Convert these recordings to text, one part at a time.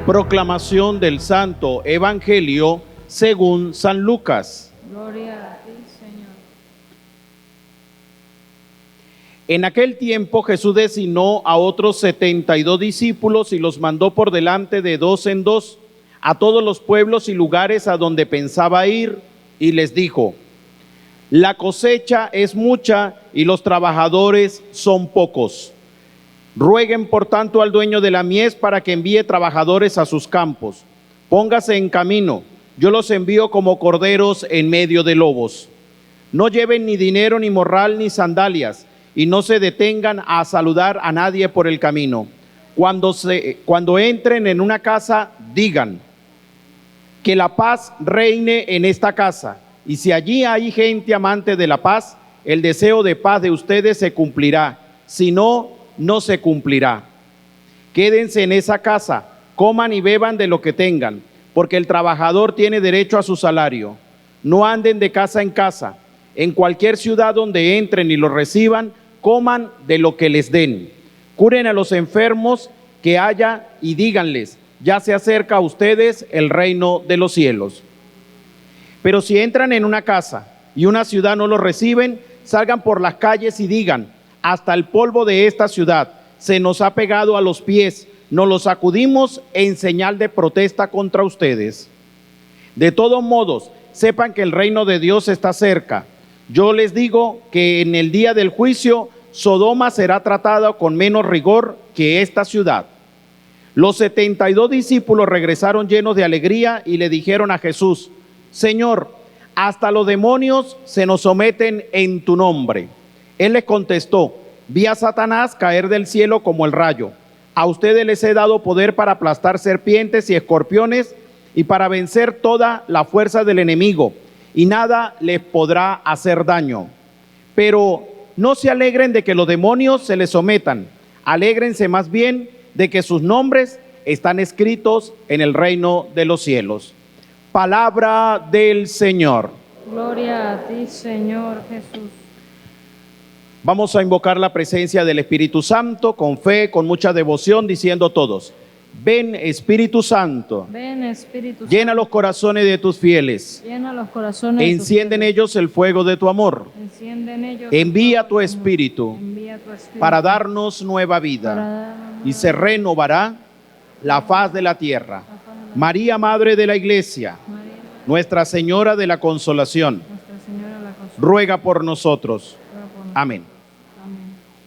Proclamación del Santo Evangelio según San Lucas. Gloria a ti, Señor. En aquel tiempo Jesús designó a otros 72 discípulos y los mandó por delante de dos en dos a todos los pueblos y lugares a donde pensaba ir, y les dijo: la cosecha es mucha y los trabajadores son pocos. Rueguen por tanto al dueño de la mies para que envíe trabajadores a sus campos. Póngase en camino, yo los envío como corderos en medio de lobos. No lleven ni dinero, ni morral, ni sandalias, y no se detengan a saludar a nadie por el camino. Cuando entren en una casa, digan: que la paz reine en esta casa. Y si allí hay gente amante de la paz, el deseo de paz de ustedes se cumplirá. Si no, no se cumplirá. Quédense en esa casa, coman y beban de lo que tengan, porque el trabajador tiene derecho a su salario. No anden de casa en casa. En cualquier ciudad donde entren y los reciban, coman de lo que les den. Curen a los enfermos que haya y díganles: ya se acerca a ustedes el reino de los cielos. Pero si entran en una casa y una ciudad no los reciben, salgan por las calles y digan: hasta el polvo de esta ciudad se nos ha pegado a los pies, nos lo sacudimos en señal de protesta contra ustedes. De todos modos, sepan que el reino de Dios está cerca. Yo les digo que en el día del juicio, Sodoma será tratada con menos rigor que esta ciudad. Los 72 discípulos regresaron llenos de alegría y le dijeron a Jesús: Señor, hasta los demonios se nos someten en tu nombre. Él les contestó: vi a Satanás caer del cielo como el rayo. A ustedes les he dado poder para aplastar serpientes y escorpiones y para vencer toda la fuerza del enemigo, y nada les podrá hacer daño. Pero no se alegren de que los demonios se les sometan, alégrense más bien de que sus nombres están escritos en el reino de los cielos. Palabra del Señor. Gloria a ti, Señor Jesús. Vamos a invocar la presencia del Espíritu Santo con fe, con mucha devoción, diciendo todos: ven, Espíritu Santo. Ven, Espíritu Santo. Llena los corazones de tus fieles. Llena los corazones. Enciende en ellos el fuego de tu amor. Enciende en ellos. Envía tu Espíritu Envía tu Espíritu para darnos nueva vida, y se renovará la faz de la tierra. María, Madre de la Iglesia, Nuestra Señora de la Consolación, ruega por nosotros. Amén.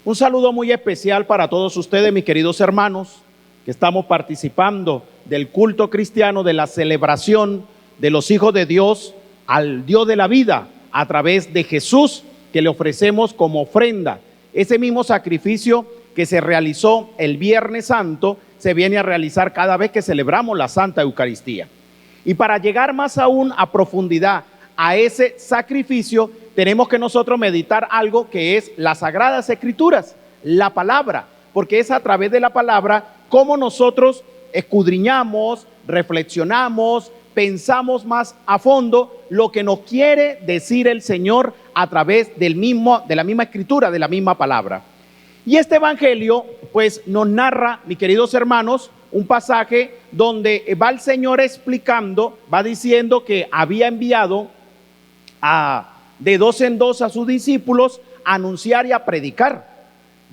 Un saludo muy especial para todos ustedes, mis queridos hermanos, que estamos participando del culto cristiano, de la celebración de los hijos de Dios al Dios de la vida, a través de Jesús, que le ofrecemos como ofrenda. Ese mismo sacrificio que se realizó el Viernes Santo, se viene a realizar cada vez que celebramos la Santa Eucaristía. Y para llegar más aún a profundidad a ese sacrificio, tenemos que nosotros meditar algo que es las Sagradas Escrituras, la palabra, porque es a través de la palabra cómo nosotros escudriñamos, reflexionamos, pensamos más a fondo lo que nos quiere decir el Señor a través de la misma escritura, de la misma palabra. Y este evangelio pues nos narra, mis queridos hermanos, un pasaje donde va el Señor explicando, va diciendo que había enviado de dos en dos a sus discípulos a anunciar y a predicar.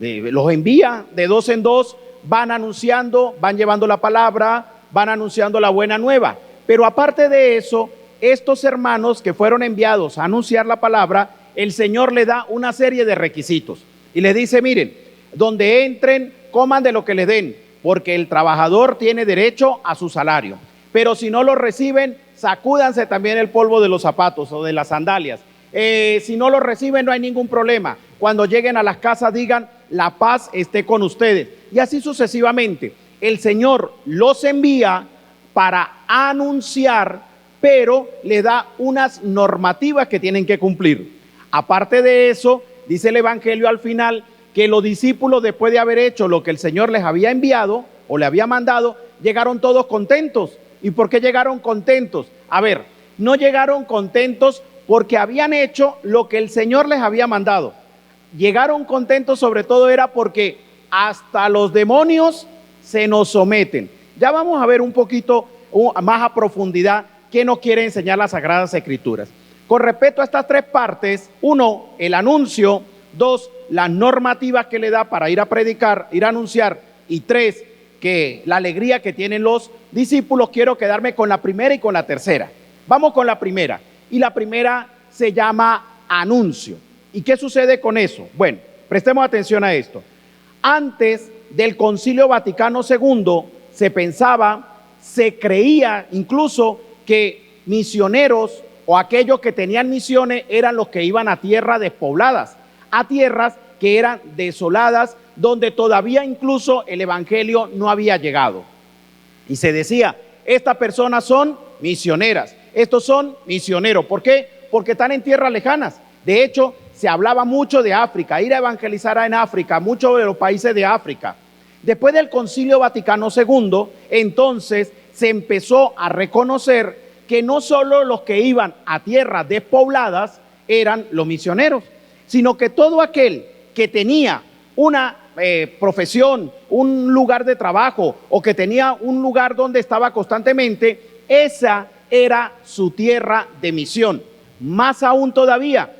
Los envía de dos en dos, van anunciando, van llevando la palabra, van anunciando la buena nueva. Pero aparte de eso, estos hermanos que fueron enviados a anunciar la palabra, el Señor le da una serie de requisitos y les dice: miren, donde entren, coman de lo que les den, porque el trabajador tiene derecho a su salario. Pero si no lo reciben, sacúdanse también el polvo de los zapatos o de las sandalias. Si no lo reciben, no hay ningún problema. Cuando lleguen a las casas, digan: la paz esté con ustedes. Y así sucesivamente. El Señor los envía para anunciar, pero le da unas normativas que tienen que cumplir. Aparte de eso, dice el Evangelio al final, que los discípulos, después de haber hecho lo que el Señor les había enviado o le había mandado, llegaron todos contentos. ¿Y por qué llegaron contentos? A ver, no llegaron contentos porque habían hecho lo que el Señor les había mandado. Llegaron contentos sobre todo era porque hasta los demonios se nos someten. Ya vamos a ver un poquito más a profundidad qué nos quiere enseñar las Sagradas Escrituras. Con respecto a estas tres partes, 1, el anuncio; 2, las normativas que le da para ir a predicar, ir a anunciar; y 3, que la alegría que tienen los discípulos. Quiero quedarme con la primera y con la tercera. Vamos con la primera, y la primera se llama anuncio. ¿Y qué sucede con eso? Bueno, prestemos atención a esto. Antes del Concilio Vaticano II se pensaba, se creía incluso que misioneros o aquellos que tenían misiones eran los que iban a tierras despobladas, a tierras que eran desoladas, donde todavía incluso el evangelio no había llegado. Y se decía, estas personas son misioneras, estos son misioneros. ¿Por qué? Porque están en tierras lejanas. De hecho, se hablaba mucho de África, ir a evangelizar en África, muchos de los países de África. Después del Concilio Vaticano II, entonces se empezó a reconocer que no solo los que iban a tierras despobladas eran los misioneros, sino que todo aquel que tenía una profesión, un lugar de trabajo, o que tenía un lugar donde estaba constantemente, esa era su tierra de misión. Más aún todavía,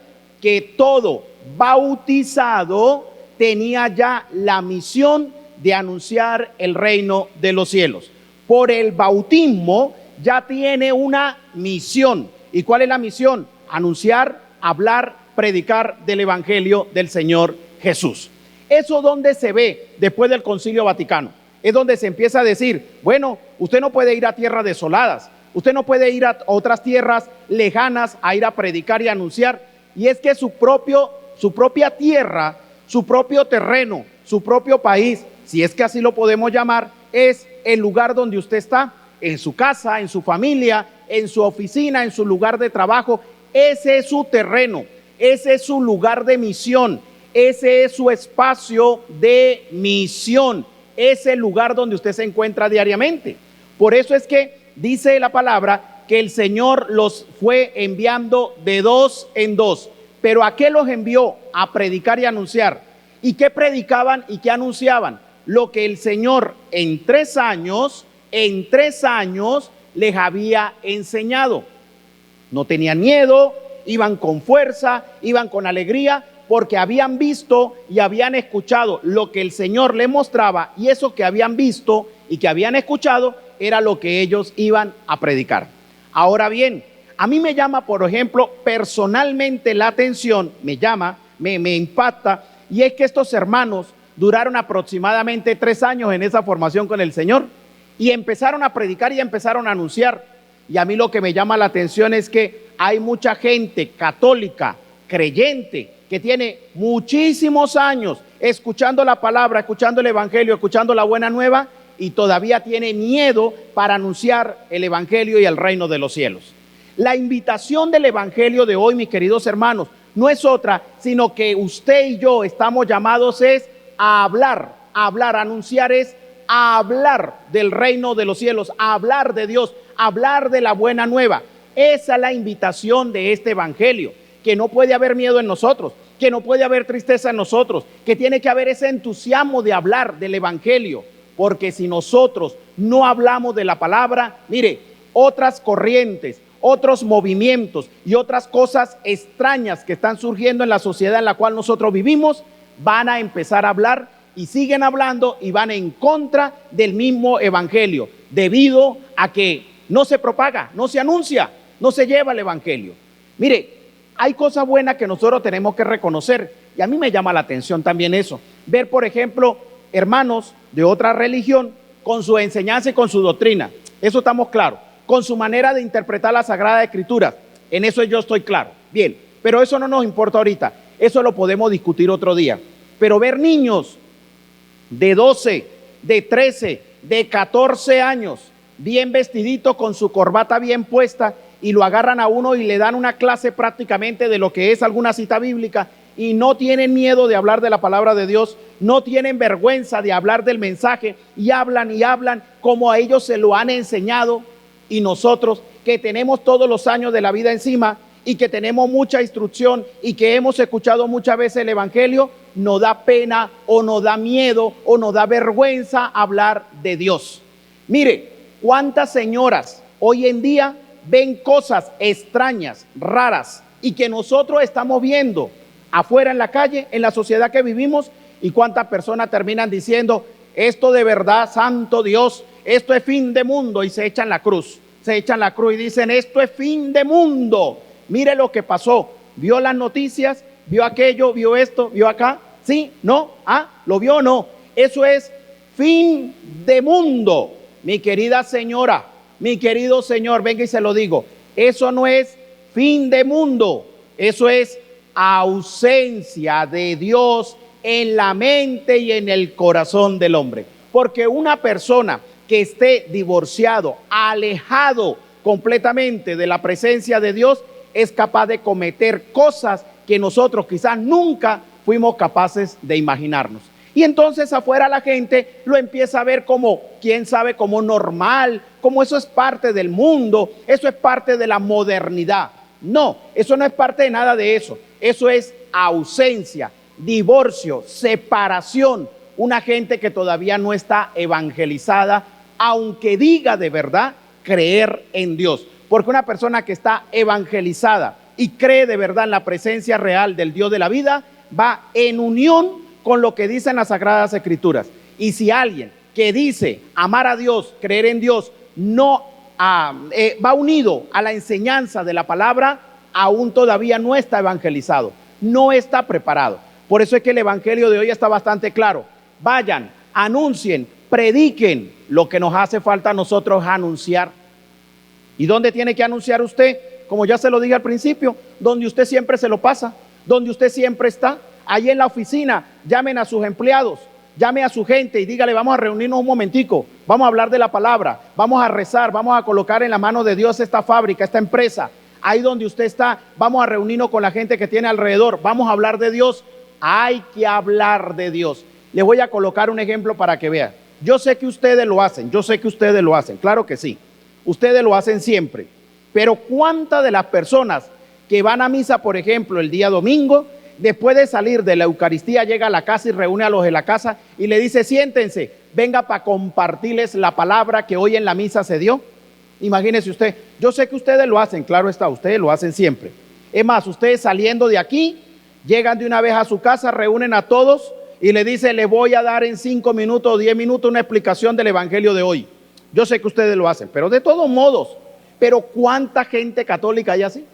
que todo bautizado tenía ya la misión de anunciar el reino de los cielos. Por el bautismo ya tiene una misión. ¿Y cuál es la misión? Anunciar, hablar, predicar del evangelio del Señor Jesús. Eso donde se ve después del Concilio Vaticano. Es donde se empieza a decir, bueno, usted no puede ir a tierras desoladas, usted no puede ir a otras tierras lejanas a ir a predicar y anunciar. Y es que su propia tierra, su propio terreno, su propio país, si es que así lo podemos llamar, es el lugar donde usted está, en su casa, en su familia, en su oficina, en su lugar de trabajo. Ese es su terreno, ese es su lugar de misión, ese es su espacio de misión, es el lugar donde usted se encuentra diariamente. Por eso es que dice la palabra que el Señor los fue enviando de dos en dos. Pero ¿a qué los envió? A predicar y anunciar. ¿Y qué predicaban y qué anunciaban? Lo que el Señor en 3 años les había enseñado. No tenían miedo, iban con fuerza, iban con alegría, porque habían visto y habían escuchado lo que el Señor les mostraba, y eso que habían visto y que habían escuchado era lo que ellos iban a predicar. Ahora bien, a mí me llama, por ejemplo, personalmente la atención, me impacta, y es que estos hermanos duraron aproximadamente 3 años en esa formación con el Señor, y empezaron a predicar y empezaron a anunciar. Y a mí lo que me llama la atención es que hay mucha gente católica, creyente, que tiene muchísimos años escuchando la palabra, escuchando el evangelio, escuchando la buena nueva, y todavía tiene miedo para anunciar el evangelio y el reino de los cielos. La invitación del evangelio de hoy, mis queridos hermanos, no es otra, sino que usted y yo estamos llamados es a hablar, anunciar es a hablar del reino de los cielos, a hablar de Dios, a hablar de la buena nueva. Esa es la invitación de este evangelio, que no puede haber miedo en nosotros, que no puede haber tristeza en nosotros, que tiene que haber ese entusiasmo de hablar del evangelio, porque si nosotros no hablamos de la palabra, mire, otras corrientes, otros movimientos y otras cosas extrañas que están surgiendo en la sociedad en la cual nosotros vivimos, van a empezar a hablar y siguen hablando y van en contra del mismo evangelio, debido a que no se propaga, no se anuncia, no se lleva el evangelio. Mire, hay cosas buenas que nosotros tenemos que reconocer, y a mí me llama la atención también eso, ver por ejemplo hermanos de otra religión con su enseñanza y con su doctrina, eso estamos claros, con su manera de interpretar la Sagrada Escritura, en eso yo estoy claro, bien, pero eso no nos importa ahorita, eso lo podemos discutir otro día. Pero ver niños de 12, de 13, de 14 años, bien vestiditos, con su corbata bien puesta, y lo agarran a uno y le dan una clase prácticamente de lo que es alguna cita bíblica, y no tienen miedo de hablar de la palabra de Dios, no tienen vergüenza de hablar del mensaje, y hablan como a ellos se lo han enseñado. Y nosotros, que tenemos todos los años de la vida encima y que tenemos mucha instrucción y que hemos escuchado muchas veces el evangelio, nos da pena o nos da miedo o nos da vergüenza hablar de Dios. Mire, cuántas señoras hoy en día ven cosas extrañas, raras, y que nosotros estamos viendo afuera en la calle, en la sociedad que vivimos, y cuántas personas terminan diciendo, esto de verdad, santo Dios, esto es fin de mundo, y se echan la cruz y dicen, esto es fin de mundo. Mire lo que pasó, vio las noticias, vio aquello, vio esto, vio acá, sí, no, lo vio o no, eso es fin de mundo. Mi querida señora, mi querido señor, venga y se lo digo, eso no es fin de mundo, eso es ausencia de Dios en la mente y en el corazón del hombre. Porque una persona que esté divorciado, alejado completamente de la presencia de Dios, es capaz de cometer cosas que nosotros quizás nunca fuimos capaces de imaginarnos. Y entonces afuera la gente lo empieza a ver como, quién sabe, como normal, como eso es parte del mundo, eso es parte de la modernidad. No, eso no es parte de nada de eso. Eso es ausencia, divorcio, separación. Una gente que todavía no está evangelizada, aunque diga de verdad creer en Dios. Porque una persona que está evangelizada y cree de verdad en la presencia real del Dios de la vida, va en unión con lo que dicen las Sagradas Escrituras. Y si alguien que dice amar a Dios, creer en Dios, no va unido a la enseñanza de la palabra, aún todavía no está evangelizado, no está preparado. Por eso es que el evangelio de hoy está bastante claro. Vayan, anuncien, prediquen. Lo que nos hace falta a nosotros es anunciar. ¿Y dónde tiene que anunciar usted? Como ya se lo dije al principio, donde usted siempre se lo pasa, donde usted siempre está. Ahí en la oficina, llamen a sus empleados, llame a su gente y dígale, vamos a reunirnos un momentico, vamos a hablar de la palabra, vamos a rezar, vamos a colocar en la mano de Dios esta fábrica, esta empresa. Ahí donde usted está, vamos a reunirnos con la gente que tiene alrededor, vamos a hablar de Dios. Hay que hablar de Dios. Les voy a colocar un ejemplo para que vean. Yo sé que ustedes lo hacen, claro que sí. Ustedes lo hacen siempre. Pero ¿cuántas de las personas que van a misa, por ejemplo, el día domingo, después de salir de la Eucaristía, llega a la casa y reúne a los de la casa y le dice, siéntense, venga para compartirles la palabra que hoy en la misa se dio? Imagínese usted, yo sé que ustedes lo hacen, claro está, ustedes lo hacen siempre. Es más, ustedes saliendo de aquí, llegan de una vez a su casa, reúnen a todos y le dicen, les voy a dar en 5 minutos o 10 minutos una explicación del evangelio de hoy. Yo sé que ustedes lo hacen, pero de todos modos, pero ¿cuánta gente católica hay así?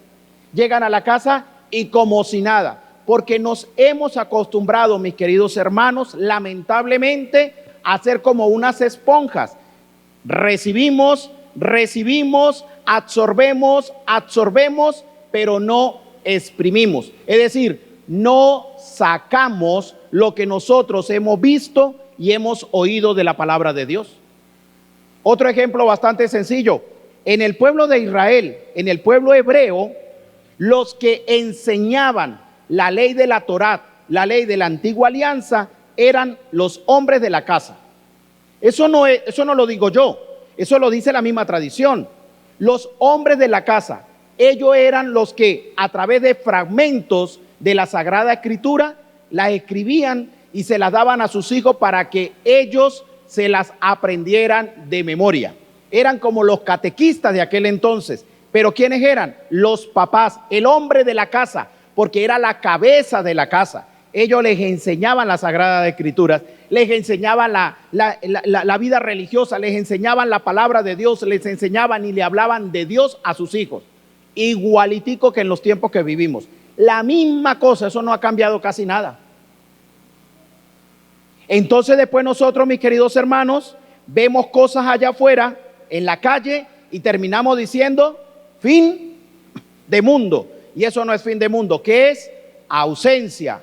Llegan a la casa y como si nada. Porque nos hemos acostumbrado, mis queridos hermanos, lamentablemente, a ser como unas esponjas. Recibimos, absorbemos, pero no exprimimos. Es decir, no sacamos lo que nosotros hemos visto y hemos oído de la palabra de Dios. Otro ejemplo bastante sencillo. En el pueblo de Israel, en el pueblo hebreo, los que enseñaban la ley de la Torá, la ley de la antigua alianza, eran los hombres de la casa. Eso no lo digo yo, eso lo dice la misma tradición. Los hombres de la casa, ellos eran los que a través de fragmentos de la Sagrada Escritura las escribían y se las daban a sus hijos para que ellos se las aprendieran de memoria. Eran como los catequistas de aquel entonces. Pero ¿quiénes eran? Los papás, el hombre de la casa, porque era la cabeza de la casa. Ellos les enseñaban las Sagradas Escrituras, les enseñaban la vida religiosa, les enseñaban la palabra de Dios, les enseñaban y le hablaban de Dios a sus hijos. Igualitico que en los tiempos que vivimos. La misma cosa, eso no ha cambiado casi nada. Entonces después nosotros, mis queridos hermanos, vemos cosas allá afuera, en la calle, y terminamos diciendo, fin de mundo. Y eso no es fin de mundo, que es ausencia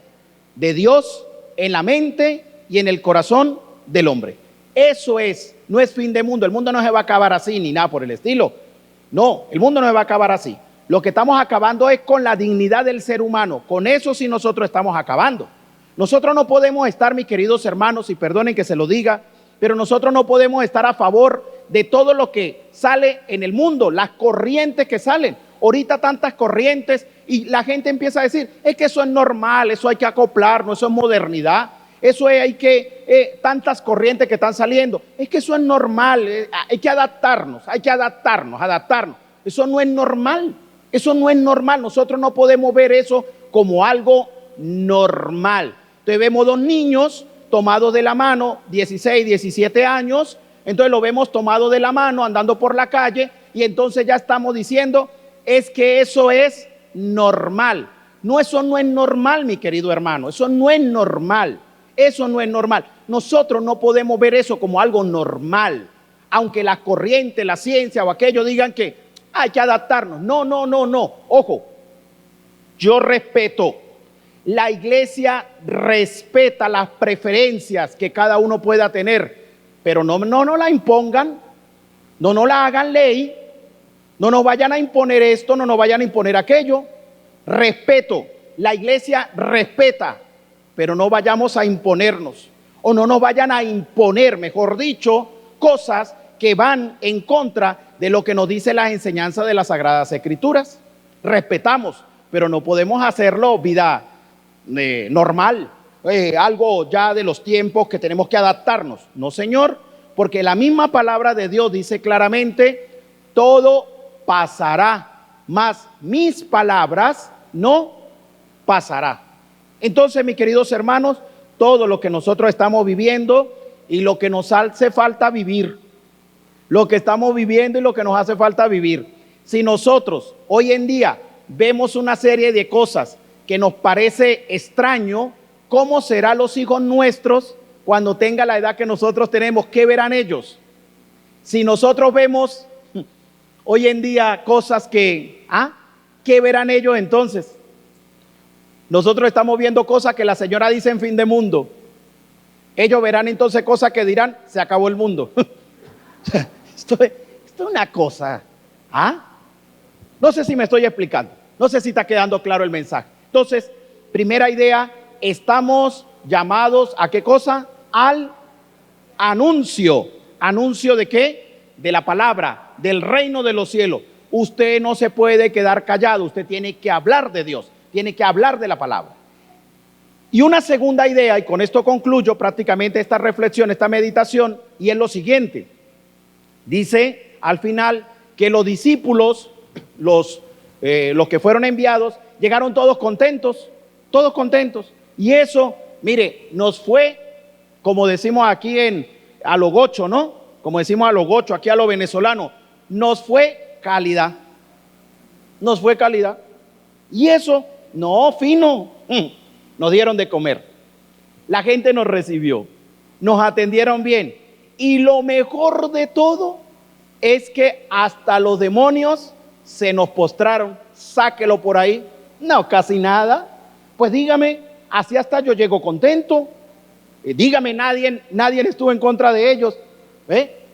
de Dios en la mente y en el corazón del hombre. Eso es, no es fin de mundo. El mundo no se va a acabar así ni nada por el estilo. No, el mundo no se va a acabar así. Lo que estamos acabando es con la dignidad del ser humano. Con eso sí nosotros estamos acabando. Nosotros no podemos estar, mis queridos hermanos, y perdonen que se lo diga, pero nosotros no podemos estar a favor de todo lo que sale en el mundo, las corrientes que salen. Ahorita tantas corrientes y la gente empieza a decir, es que eso es normal, eso hay que acoplarnos, eso es modernidad. Eso es, hay que, tantas corrientes que están saliendo. Es que eso es normal, hay que adaptarnos. Eso no es normal, eso no es normal. Nosotros no podemos ver eso como algo normal. Entonces vemos dos niños tomados de la mano, 16, 17 años, entonces lo vemos tomado de la mano andando por la calle y entonces ya estamos diciendo, es que eso es normal. No, eso no es normal, mi querido hermano, eso no es normal. Eso no es normal. Nosotros no podemos ver eso como algo normal, aunque la corriente, la ciencia o aquello digan que hay que adaptarnos. No. Ojo, yo respeto. La iglesia respeta las preferencias que cada uno pueda tener, pero no la impongan, no la hagan ley, no nos vayan a imponer esto, no nos vayan a imponer aquello. Respeto. La iglesia respeta, pero no vayamos a imponernos, o no nos vayan a imponer, mejor dicho, cosas que van en contra de lo que nos dice la enseñanza de las Sagradas Escrituras. Respetamos, pero no podemos hacerlo vida normal, algo ya de los tiempos que tenemos que adaptarnos. No, Señor, porque la misma palabra de Dios dice claramente, todo pasará, mas mis palabras no pasará. Entonces, mis queridos hermanos, todo lo que nosotros estamos viviendo y lo que nos hace falta vivir, lo que estamos viviendo y lo que nos hace falta vivir, si nosotros hoy en día vemos una serie de cosas que nos parece extraño, ¿cómo serán los hijos nuestros cuando tengan la edad que nosotros tenemos? ¿Qué verán ellos? Si nosotros vemos hoy en día cosas que, ¿qué verán ellos entonces? Nosotros estamos viendo cosas que la señora dice en fin de mundo. Ellos verán entonces cosas que dirán, se acabó el mundo. Esto es una cosa. No sé si me estoy explicando. No sé si está quedando claro el mensaje. Entonces, primera idea, estamos llamados ¿a qué cosa? Al anuncio. ¿Anuncio de qué? De la palabra, del reino de los cielos. Usted no se puede quedar callado, usted tiene que hablar de Dios, tiene que hablar de la palabra. Y una segunda idea, y con esto concluyo prácticamente esta reflexión, esta meditación, y es lo siguiente. Dice al final que los discípulos, los que fueron enviados, llegaron todos contentos. Y eso, mire, nos fue, como decimos aquí a lo gocho, ¿no? Como decimos a lo gocho, aquí a lo venezolano, nos fue calidad. Y eso, no, fino, nos dieron de comer. La gente nos recibió, nos atendieron bien. Y lo mejor de todo es que hasta los demonios se nos postraron. Sáquelo por ahí. No, casi nada. Pues dígame, así hasta yo llego contento. Dígame, nadie estuvo en contra de ellos.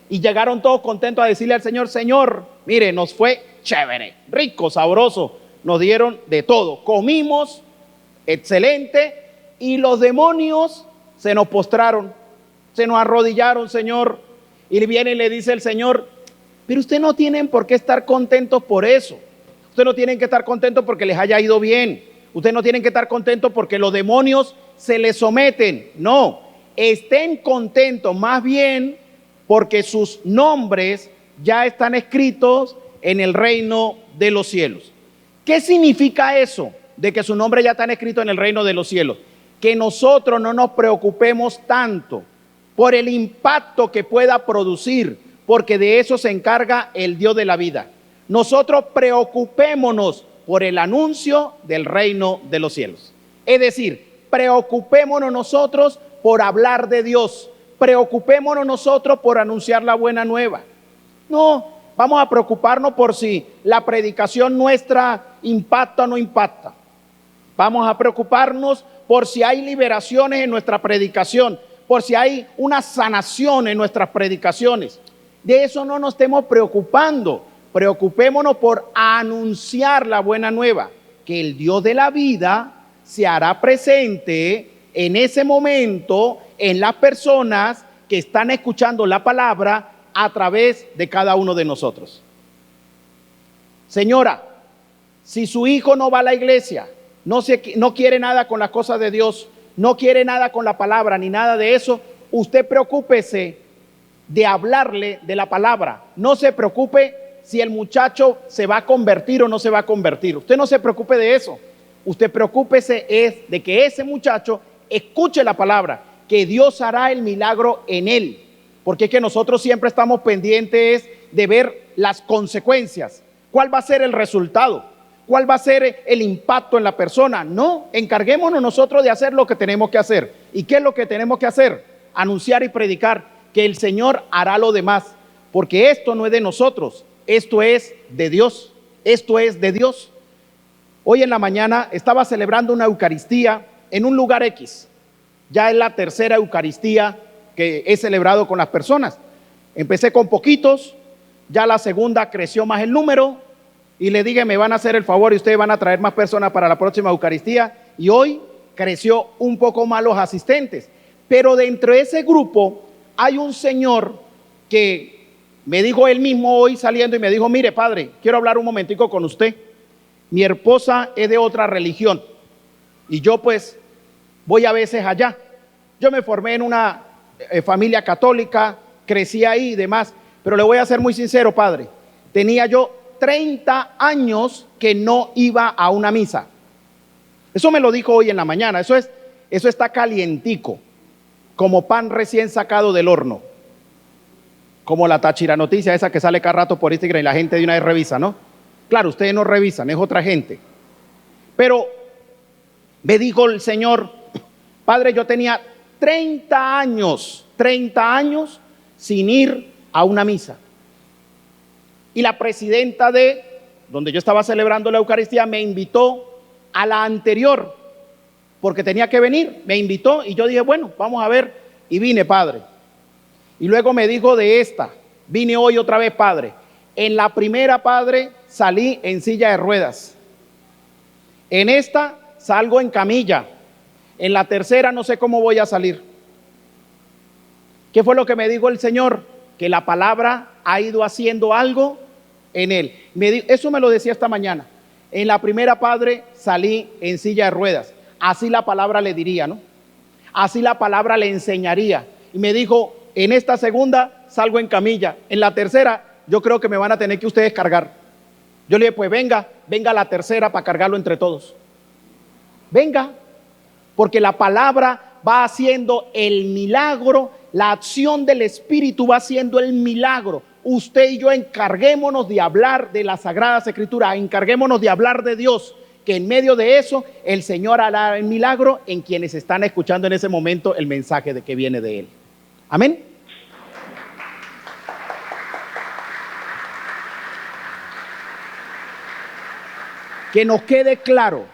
Y llegaron todos contentos a decirle al Señor, Señor, mire, nos fue chévere, rico, sabroso. Nos dieron de todo. Comimos, excelente. Y los demonios se nos postraron, se nos arrodillaron, Señor. Y viene y le dice el Señor, pero ustedes no tienen por qué estar contentos por eso. Ustedes no tienen que estar contentos porque les haya ido bien. Ustedes no tienen que estar contentos porque los demonios se les someten. No, estén contentos más bien porque sus nombres ya están escritos en el reino de los cielos. ¿Qué significa eso de que su nombre ya está escrito en el reino de los cielos? Que nosotros no nos preocupemos tanto por el impacto que pueda producir, porque de eso se encarga el Dios de la vida. Nosotros preocupémonos por el anuncio del reino de los cielos. Es decir, preocupémonos nosotros por hablar de Dios, preocupémonos nosotros por anunciar la buena nueva. No, vamos a preocuparnos por si la predicación nuestra impacta o no impacta. Vamos a preocuparnos por si hay liberaciones en nuestra predicación, por si hay una sanación en nuestras predicaciones. De eso no nos estemos preocupando. Preocupémonos por anunciar la buena nueva, que el Dios de la vida se hará presente en ese momento en las personas que están escuchando la palabra a través de cada uno de nosotros. Señora, si su hijo no va a la iglesia, no quiere nada con las cosas de Dios, no quiere nada con la palabra ni nada de eso, usted preocúpese de hablarle de la palabra. No se preocupe si el muchacho se va a convertir o no se va a convertir. Usted no se preocupe de eso. Usted preocúpese es de que ese muchacho escuche la palabra, que Dios hará el milagro en él. Porque es que nosotros siempre estamos pendientes de ver las consecuencias. ¿Cuál va a ser el resultado? ¿Cuál va a ser el impacto en la persona? No, encarguémonos nosotros de hacer lo que tenemos que hacer. ¿Y qué es lo que tenemos que hacer? Anunciar y predicar que el Señor hará lo demás. Porque esto no es de nosotros, esto es de Dios. Esto es de Dios. Hoy en la mañana estaba celebrando una Eucaristía en un lugar X. Ya es la tercera Eucaristía que he celebrado con las personas. Empecé con poquitos, ya la segunda creció más el número y le dije, me van a hacer el favor y ustedes van a traer más personas para la próxima Eucaristía, y hoy creció un poco más los asistentes. Pero dentro de ese grupo hay un señor que me dijo él mismo hoy saliendo y me dijo, mire padre, quiero hablar un momentico con usted. Mi esposa es de otra religión y yo pues voy a veces allá. Yo me formé en una familia católica, crecí ahí y demás, pero le voy a ser muy sincero, padre, tenía yo 30 años que no iba a una misa. Eso me lo dijo hoy en la mañana. Eso está calientico, como pan recién sacado del horno, como la Táchira noticia esa que sale cada rato por Instagram y la gente de una vez revisa, ¿no? Claro, ustedes no revisan, es otra gente. Pero me dijo el Señor, padre, yo tenía 30 años sin ir a una misa. Y la presidenta de donde yo estaba celebrando la Eucaristía me invitó a la anterior, porque tenía que venir, me invitó y yo dije, bueno, vamos a ver, y vine, padre. Y luego me dijo de esta, vine hoy otra vez, padre. En la primera, padre, salí en silla de ruedas. En esta salgo en camilla. En la tercera no sé cómo voy a salir. ¿Qué fue lo que me dijo el Señor? Que la palabra ha ido haciendo algo en él. Eso me lo decía esta mañana. En la primera, padre, salí en silla de ruedas. Así la palabra le diría, ¿no? Así la palabra le enseñaría. Y me dijo, en esta segunda salgo en camilla. En la tercera, yo creo que me van a tener que ustedes cargar. Yo le dije, pues venga la tercera para cargarlo entre todos. Venga, porque la palabra va haciendo el milagro, la acción del Espíritu va haciendo el milagro. Usted y yo encarguémonos de hablar de las Sagradas Escrituras, encarguémonos de hablar de Dios, que en medio de eso el Señor hará el milagro en quienes están escuchando en ese momento el mensaje de que viene de Él. Amén. Que nos quede claro,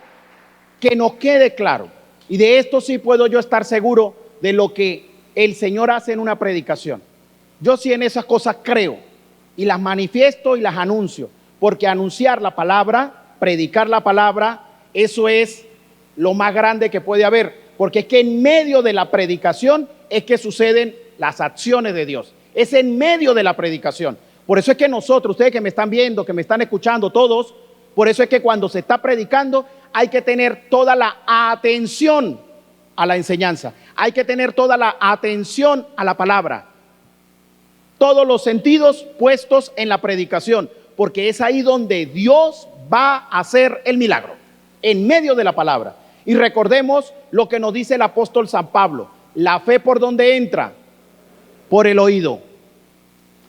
y de esto sí puedo yo estar seguro de lo que el Señor hace en una predicación. Yo sí en esas cosas creo y las manifiesto y las anuncio, porque anunciar la palabra, predicar la palabra, eso es lo más grande que puede haber, porque es que en medio de la predicación es que suceden las acciones de Dios, es en medio de la predicación. Por eso es que nosotros, ustedes que me están viendo, que me están escuchando todos, por eso es que cuando se está predicando hay que tener toda la atención a la enseñanza, hay que tener toda la atención a la palabra, todos los sentidos puestos en la predicación, porque es ahí donde Dios va a hacer el milagro, en medio de la palabra. Y recordemos lo que nos dice el apóstol San Pablo: la fe, ¿por dónde entra? Por el oído.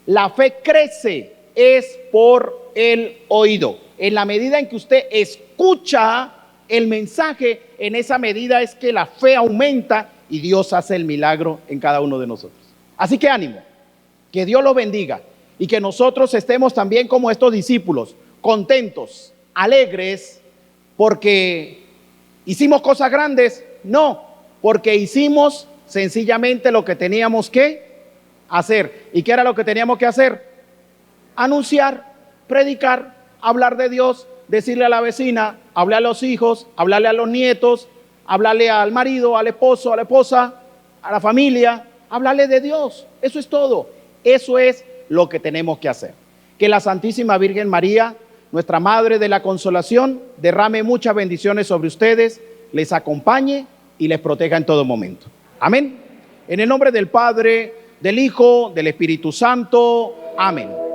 La fe crece es por el oído. En la medida en que usted escucha el mensaje, en esa medida es que la fe aumenta y Dios hace el milagro en cada uno de nosotros. Así que ánimo, que Dios lo bendiga y que nosotros estemos también como estos discípulos, contentos, alegres, porque hicimos cosas grandes. No, porque hicimos sencillamente lo que teníamos que hacer. ¿Y qué era lo que teníamos que hacer? Anunciar, predicar, hablar de Dios, decirle a la vecina, hablarle a los hijos, hablarle a los nietos, hablarle al marido, al esposo, a la esposa, a la familia, hablarle de Dios. Eso es todo. Eso es lo que tenemos que hacer. Que la Santísima Virgen María, nuestra Madre de la Consolación, derrame muchas bendiciones sobre ustedes, les acompañe y les proteja en todo momento. Amén. En el nombre del Padre, del Hijo, del Espíritu Santo. Amén.